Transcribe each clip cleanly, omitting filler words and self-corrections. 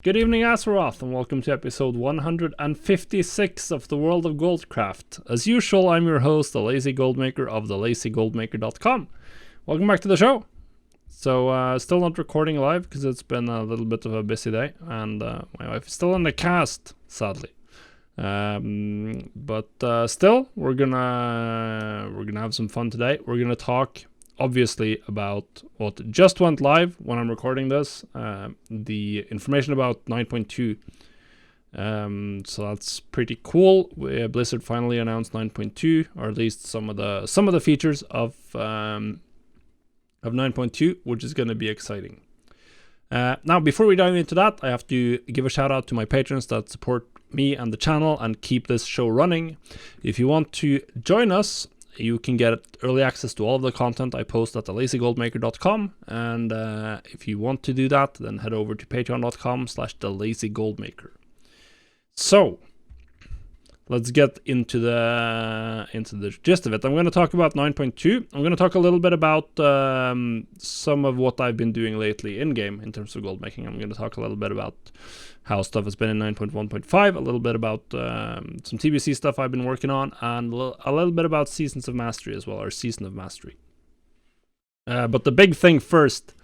Good evening, Azeroth, and welcome to episode 156 of the World of Goldcraft. As usual, I'm your host, the Lazy Goldmaker of thelazygoldmaker.com. Welcome back to the show. So, still not recording live because it's been a little bit of a busy day, and my wife is still in the cast, sadly. But still, we're gonna have some fun today. We're gonna talk, obviously, about what just went live when I'm recording this, the information about 9.2. So that's pretty cool. Blizzard finally announced 9.2, or at least some of the features of 9.2, which is going to be exciting. Now, before we dive into that, I have to give a shout out to my patrons that support me and the channel and keep this show running. If you want to join us, you can get early access to all of the content I post at thelazygoldmaker.com, and if you want to do that, then head over to patreon.com/thelazygoldmaker. So, let's get into the gist of it. I'm going to talk about 9.2. I'm going to talk a little bit about some of what I've been doing lately in-game in terms of gold making. I'm going to talk a little bit about how stuff has been in 9.1.5, a little bit about some TBC stuff I've been working on, and a little bit about Seasons of Mastery as well, or Season of Mastery. But the big thing first,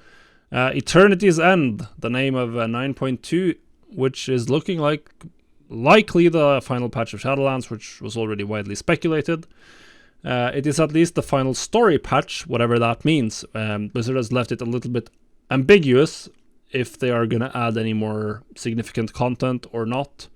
Eternity's End, the name of 9.2, which is looking likely the final patch of Shadowlands, which was already widely speculated. It is at least the final story patch, whatever that means. Blizzard has left it a little bit ambiguous if they are going to add any more significant content or not.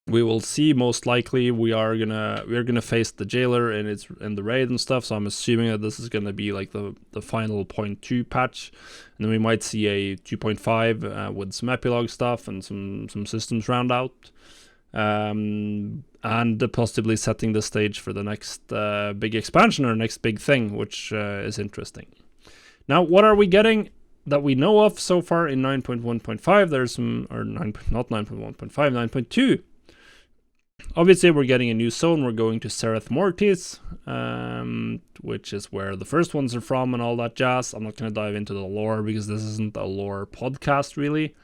We will see. Most likely we are gonna face the jailer in the raid and stuff, so I'm assuming that this is gonna be like the final 0.2 patch, and then we might see a 2.5 with some epilogue stuff and some systems round out, and possibly setting the stage for the next big expansion or next big thing, which is interesting. Now, what are we getting that we know of so far in 9.1.5? There's some, or 9, not 9.1.5, 9.2. Obviously, we're getting a new zone. We're going to Sereth Mortis, which is where the first ones are from and all that jazz. I'm not going to dive into the lore because this isn't a lore podcast, really.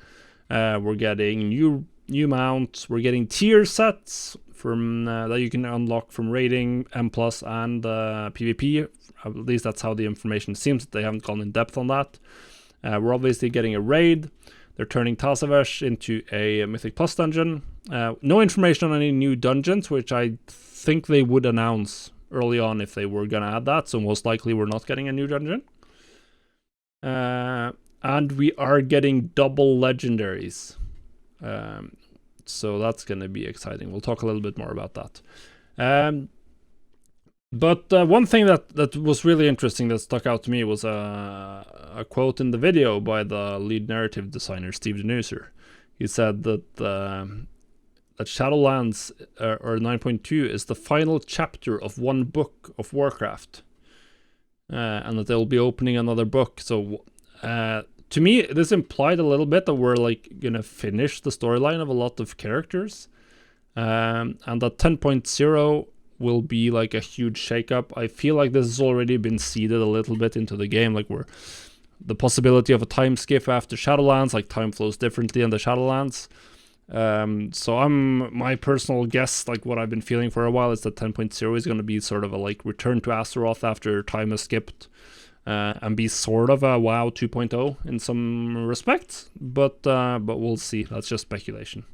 We're getting new mounts. We're getting tier sets from that you can unlock from raiding, M+, and PvP. At least that's how the information seems. They haven't gone in depth on that. We're obviously getting a raid. They're turning Tazavesh into a Mythic Plus dungeon. No information on any new dungeons, which I think they would announce early on if they were going to add that. So most likely we're not getting a new dungeon. And we are getting double legendaries. So that's going to be exciting. We'll talk a little bit more about that. But one thing that was really interesting that stuck out to me was a quote in the video by the lead narrative designer, Steve Denuser. He said that Shadowlands, or 9.2, is the final chapter of one book of Warcraft. And that they'll be opening another book. So, to me, this implied a little bit that we're gonna finish the storyline of a lot of characters. And that 10.0 will be a huge shakeup. I feel like this has already been seeded a little bit into the game. The possibility of a time skip after Shadowlands, time flows differently in the Shadowlands. So my personal guess, what I've been feeling for a while, is that 10.0 is going to be sort of a return to Azeroth after time is skipped, and be sort of a WoW 2.0 in some respects. But we'll see. That's just speculation.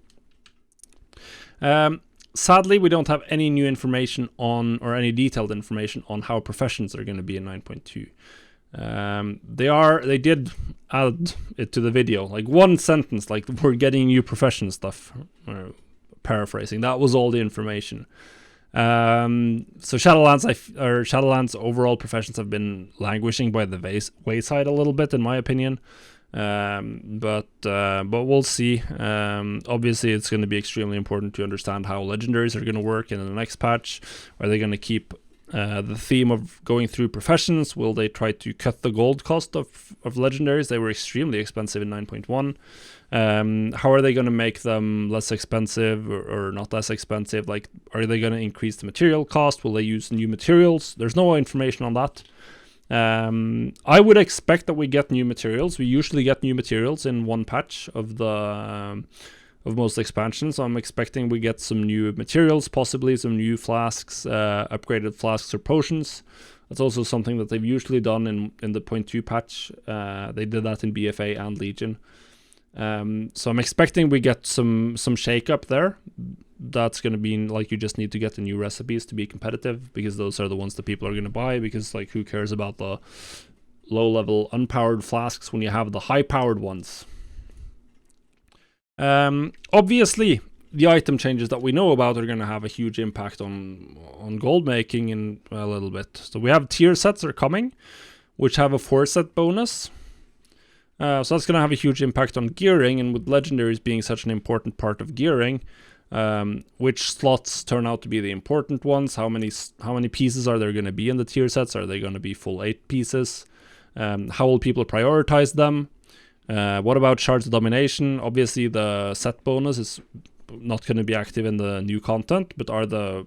Sadly, we don't have any new information on, or any detailed information on, how professions are going to be in 9.2. They did add it to the video, one sentence, we're getting new profession stuff, paraphrasing. That was all the information. So Shadowlands overall professions have been languishing by the wayside a little bit, in my opinion. But we'll see. Obviously, it's going to be extremely important to understand how legendaries are going to work in the next patch. Are they going to keep the theme of going through professions? Will they try to cut the gold cost of legendaries? They were extremely expensive in 9.1. How are they going to make them less expensive or not less expensive? Are they going to increase the material cost? Will they use new materials? There's no information on that. I would expect that we get new materials. We usually get new materials in one patch of the of most expansions. So I'm expecting we get some new materials, possibly some new flasks, upgraded flasks or potions. That's also something that they've usually done in the 0.2 patch. They did that in BFA and Legion. So I'm expecting we get some shake up there. That's going to be like you just need to get the new recipes to be competitive, because those are the ones that people are going to buy, because like who cares about the low level unpowered flasks when you have the high powered ones. Obviously the item changes that we know about are going to have a huge impact on gold making in a little bit. So we have tier sets are coming, which have a 4-set bonus. So that's going to have a huge impact on gearing, and with legendaries being such an important part of gearing, which slots turn out to be the important ones. How many pieces are there going to be in the tier sets? Are they going to be full 8 pieces? How will people prioritize them? What about Shards of Domination? Obviously the set bonus is not going to be active in the new content, but are the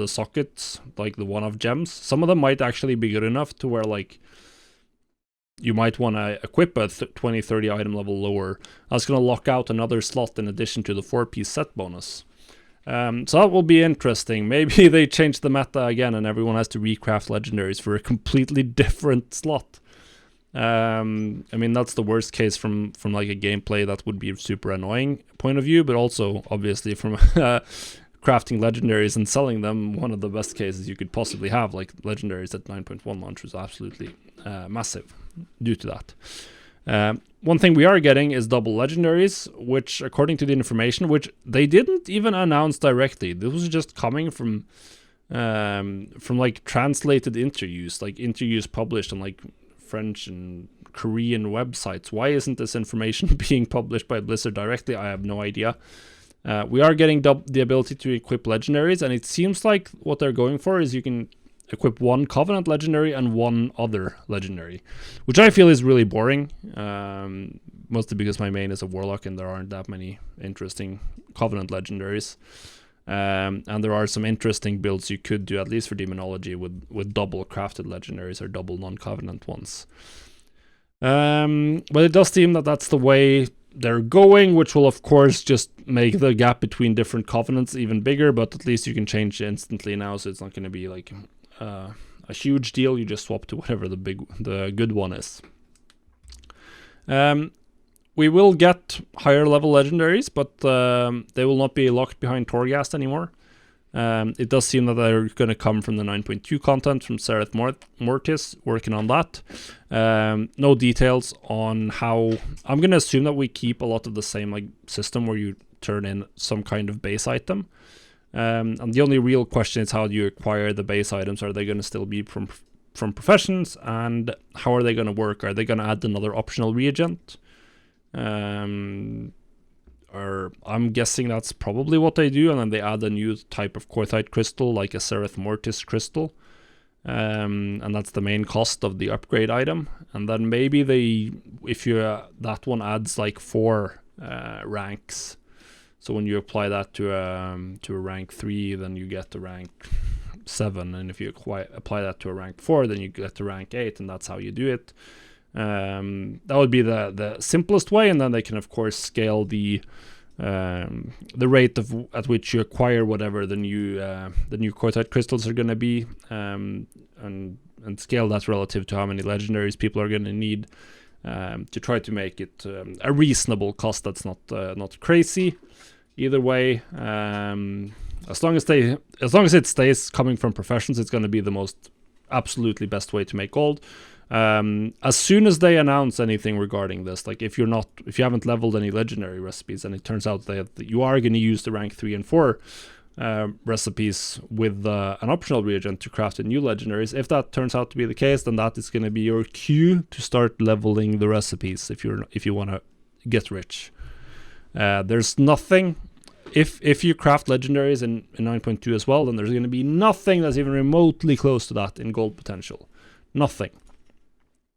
sockets, like the one-off gems, some of them might actually be good enough to where like you might want to equip a 20-30 item level lower. That's going to lock out another slot in addition to the 4-piece set bonus. So that will be interesting. Maybe they change the meta again and everyone has to recraft legendaries for a completely different slot. I mean, that's the worst case from like a gameplay that would be super annoying point of view, but also obviously from crafting legendaries and selling them, one of the best cases you could possibly have. Like legendaries at 9.1 launch was absolutely massive due to that. One thing we are getting is double legendaries, which according to the information, which they didn't even announce directly, this was just coming from like translated interviews, like interviews published on like French and Korean websites. Why isn't this information being published by Blizzard directly? I have no idea. We are getting the ability to equip legendaries, and it seems like what they're going for is you can equip one Covenant legendary and one other legendary, which I feel is really boring, mostly because my main is a Warlock and there aren't that many interesting Covenant legendaries. And there are some interesting builds you could do, at least for Demonology, with double crafted legendaries or double non-Covenant ones. But it does seem that that's the way they're going, which will of course just make the gap between different Covenants even bigger, but at least you can change instantly now, so it's not going to be like a huge deal. You just swap to whatever the good one is. We will get higher level legendaries, but they will not be locked behind Torghast anymore. It does seem that they're going to come from the 9.2 content from Sereth Mortis, working on that. No details on how. I'm going to assume that we keep a lot of the same like system where you turn in some kind of base item. And the only real question is, how do you acquire the base items? Are they going to still be from professions? And how are they going to work? Are they going to add another optional reagent? Or I'm guessing that's probably what they do, and then they add a new type of Korthite crystal, like a Sereth Mortis crystal, and that's the main cost of the upgrade item. And then maybe that one adds like 4 ranks. So when you apply that to a rank 3, then you get to rank 7, and if you apply that to a rank 4, then you get to rank 8, and that's how you do it. That would be the simplest way, and then they can of course scale the rate at which you acquire whatever the new Korthite crystals are going to be, and scale that relative to how many legendaries people are going to need, to try to make it a reasonable cost that's not crazy. Either way, as long as it stays coming from professions, it's going to be the most absolutely best way to make gold. As soon as they announce anything regarding this, like if you haven't leveled any legendary recipes and it turns out that you are going to use the rank 3 and 4 recipes with an optional reagent to craft the new legendaries, if that turns out to be the case, then that is going to be your cue to start leveling the recipes if you want to get rich. There's nothing. If you craft legendaries in 9.2 as well, then there's going to be nothing that's even remotely close to that in gold potential. Nothing.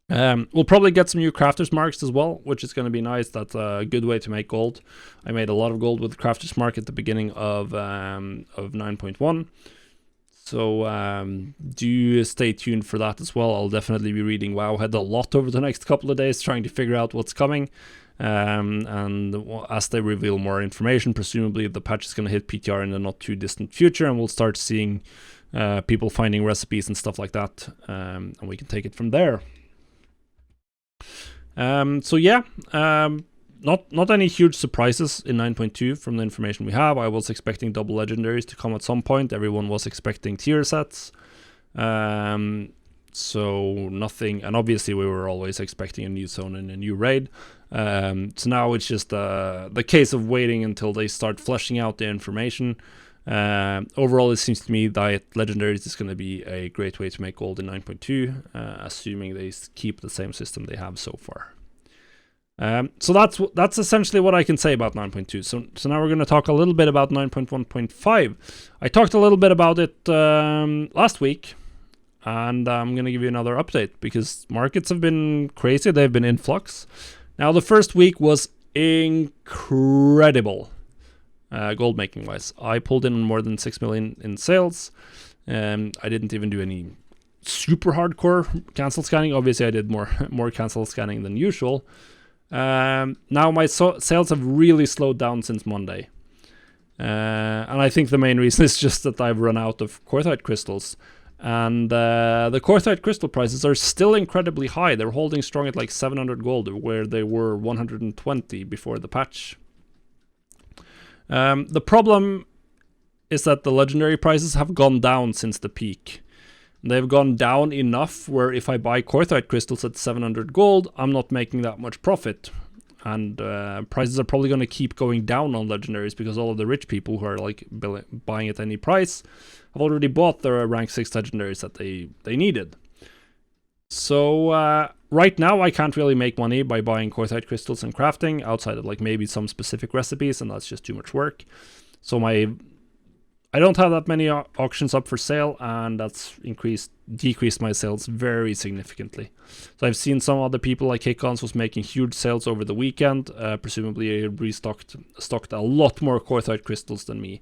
We'll probably get some new crafters marks as well, which is going to be nice. That's a good way to make gold. I made a lot of gold with crafters mark at the beginning of 9.1. So do stay tuned for that as well. I'll definitely be reading Wowhead a lot over the next couple of days, trying to figure out what's coming. And as they reveal more information, presumably the patch is going to hit PTR in the not too distant future, and we'll start seeing people finding recipes and stuff like that, and we can take it from there. So yeah, not any huge surprises in 9.2 from the information we have. I was expecting double legendaries to come at some point. Everyone was expecting tier sets. So nothing, and obviously we were always expecting a new zone and a new raid. So now it's just the case of waiting until they start fleshing out the information. Overall, it seems to me that legendaries is going to be a great way to make gold in 9.2, assuming they keep the same system they have so far. So that's essentially what I can say about 9.2. So now we're going to talk a little bit about 9.1.5. I talked a little bit about it last week, and I'm going to give you another update because markets have been crazy. They've been in flux. Now the first week was incredible, gold making wise. I pulled in more than 6 million in sales. I didn't even do any super hardcore cancel scanning. Obviously, I did more cancel scanning than usual. Now my sales have really slowed down since Monday, and I think the main reason is just that I've run out of quartzite crystals, and the quartzite crystal prices are still incredibly high. They're holding strong at like 700 gold, where they were 120 before the patch. The problem is that the legendary prices have gone down since the peak. They've gone down enough where if I buy quartzite crystals at 700 gold, I'm not making that much profit. And prices are probably going to keep going down on legendaries because all of the rich people who are like buying at any price have already bought their rank 6 legendaries that they needed. So right now I can't really make money by buying quartzite crystals and crafting outside of like maybe some specific recipes, and that's just too much work. So I don't have that many auctions up for sale, and that's decreased my sales very significantly. So I've seen some other people like Hikons was making huge sales over the weekend. Presumably they stocked a lot more quartzite crystals than me.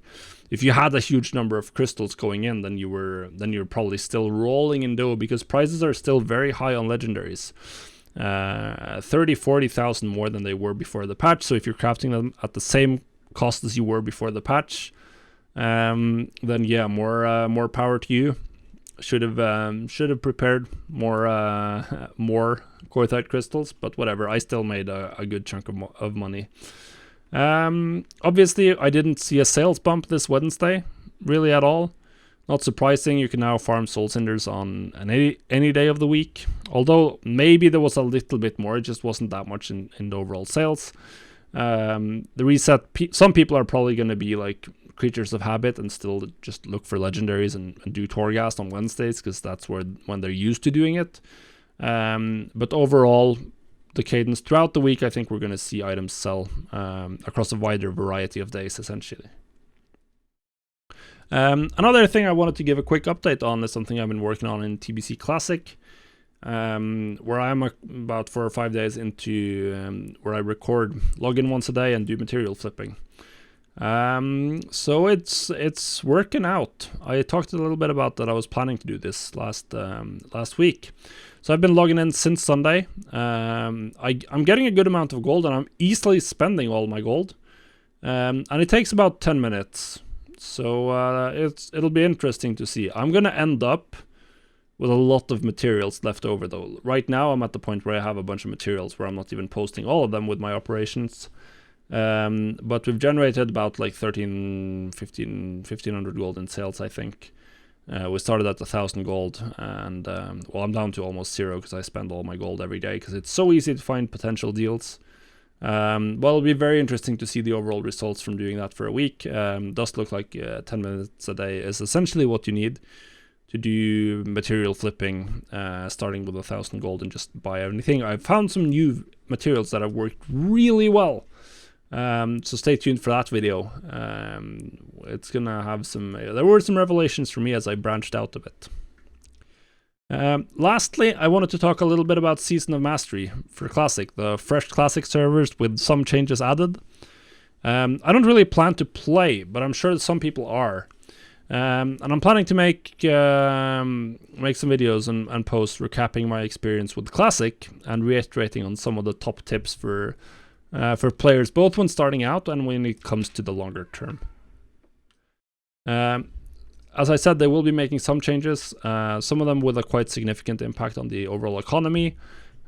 If you had a huge number of crystals going in, then you're probably still rolling in dough because prices are still very high on legendaries. 30,000-40,000 more than they were before the patch. So if you're crafting them at the same cost as you were before the patch, then yeah, more power to you. Should have prepared more quartzite crystals, but whatever. I still made a good chunk of money. Obviously, I didn't see a sales bump this Wednesday, really at all. Not surprising. You can now farm soul cinders on any day of the week. Although maybe there was a little bit more, it just wasn't that much in the overall sales. The reset. Some people are probably going to be like creatures of habit and still just look for legendaries and do Torghast on Wednesdays because that's when they're used to doing it. But overall, the cadence throughout the week, I think we're going to see items sell across a wider variety of days, essentially. Another thing I wanted to give a quick update on is something I've been working on in TBC Classic, where I'm about 4 or 5 days into where I record login once a day and do material flipping. So it's working out. I talked a little bit about that. I was planning to do this last week. So I've been logging in since Sunday. I'm getting a good amount of gold, and I'm easily spending all my gold. And it takes about 10 minutes. So it'll be interesting to see. I'm gonna end up with a lot of materials left over though. Right now I'm at the point where I have a bunch of materials where I'm not even posting all of them with my operations. But we've generated about like 1,500 gold in sales, I think. We started at 1,000 gold, and well, I'm down to almost 0 because I spend all my gold every day because it's so easy to find potential deals. Well, it'll be very interesting to see the overall results from doing that for a week. Does look like 10 minutes a day is essentially what you need to do material flipping, starting with 1,000 gold and just buy anything. I've found some new materials that have worked really well. So stay tuned for that video. It's gonna have there were some revelations for me as I branched out a bit. Lastly, I wanted to talk a little bit about Season of Mastery for Classic, the fresh Classic servers with some changes added. I don't really plan to play, but I'm sure some people are. And I'm planning to make some videos and posts recapping my experience with Classic and reiterating on some of the top tips for players, both when starting out and when it comes to the longer term. As I said, they will be making some changes, some of them with a quite significant impact on the overall economy.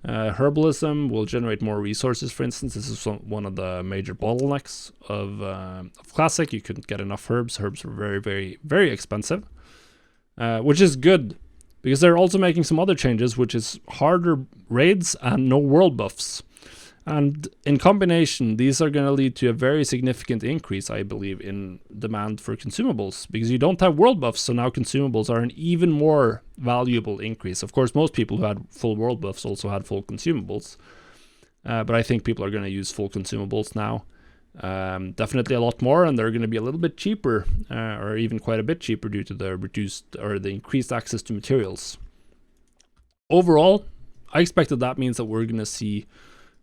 Herbalism will generate more resources, for instance. This is one of the major bottlenecks of Classic. You couldn't get enough herbs. Herbs were very, very, very expensive, which is good, because they're also making some other changes, which is harder raids and no world buffs. And in combination, these are going to lead to a very significant increase, I believe, in demand for consumables, because you don't have world buffs, so now consumables are an even more valuable increase. Of course, most people who had full world buffs also had full consumables, but I think people are going to use full consumables now. Definitely a lot more, and they're going to be a little bit cheaper, or even quite a bit cheaper due to the reduced or the increased access to materials. Overall, I expect that means that we're going to see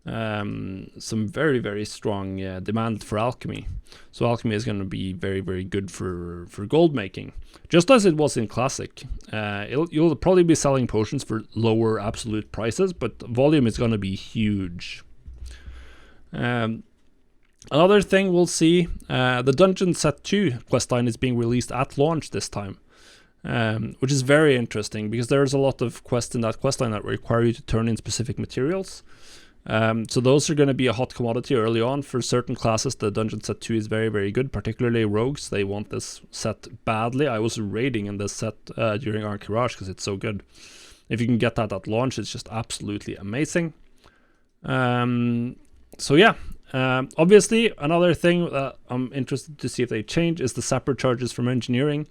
some very, very strong demand for alchemy. So alchemy is going to be very, very good for gold making, just as it was in Classic. You'll probably be selling potions for lower absolute prices, but volume is going to be huge. Another thing we'll see, the Dungeon Set 2 questline is being released at launch this time, which is very interesting, because there's a lot of quests in that questline that require you to turn in specific materials. So those are going to be a hot commodity early on. For certain classes, the Dungeon Set 2 is very, very good, particularly rogues. They want this set badly. I was raiding in this set during Archirage because it's so good. If you can get that at launch, it's just absolutely amazing. So yeah, obviously another thing that I'm interested to see if they change is the separate charges from engineering.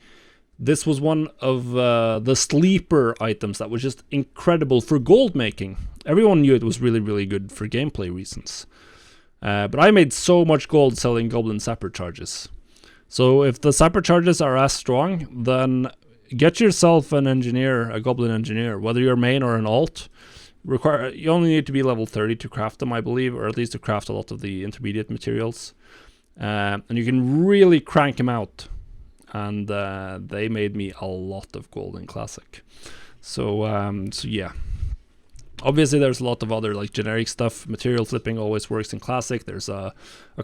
This was one of the sleeper items that was just incredible for gold making. Everyone knew it was really, really good for gameplay reasons. But I made so much gold selling goblin separate charges. So if the separate charges are as strong, then get yourself an engineer, a goblin engineer, whether you're main or an alt. You only need to be level 30 to craft them, I believe, or at least to craft a lot of the intermediate materials. And you can really crank them out. And they made me a lot of gold in Classic. So yeah. Obviously, there's a lot of other like generic stuff. Material flipping always works in Classic. There's a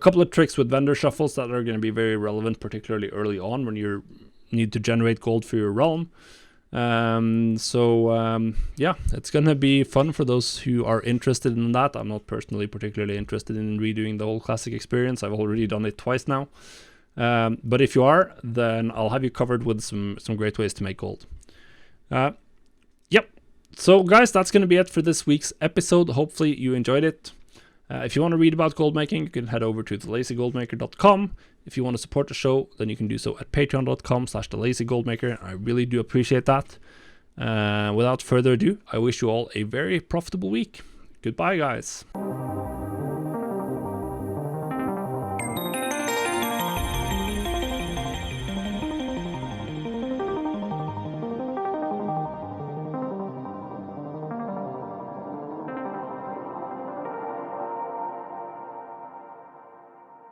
couple of tricks with vendor shuffles that are going to be very relevant, particularly early on when you need to generate gold for your realm. Yeah, it's going to be fun for those who are interested in that. I'm not personally particularly interested in redoing the whole Classic experience. I've already done it twice now. But if you are, then I'll have you covered with some great ways to make gold. Yep. So guys, that's going to be it for this week's episode. Hopefully you enjoyed it. If you want to read about gold making, you can head over to thelazygoldmaker.com. If you want to support the show, then you can do so at patreon.com/thelazygoldmaker. I really do appreciate that. Without further ado, I wish you all a very profitable week. Goodbye, guys.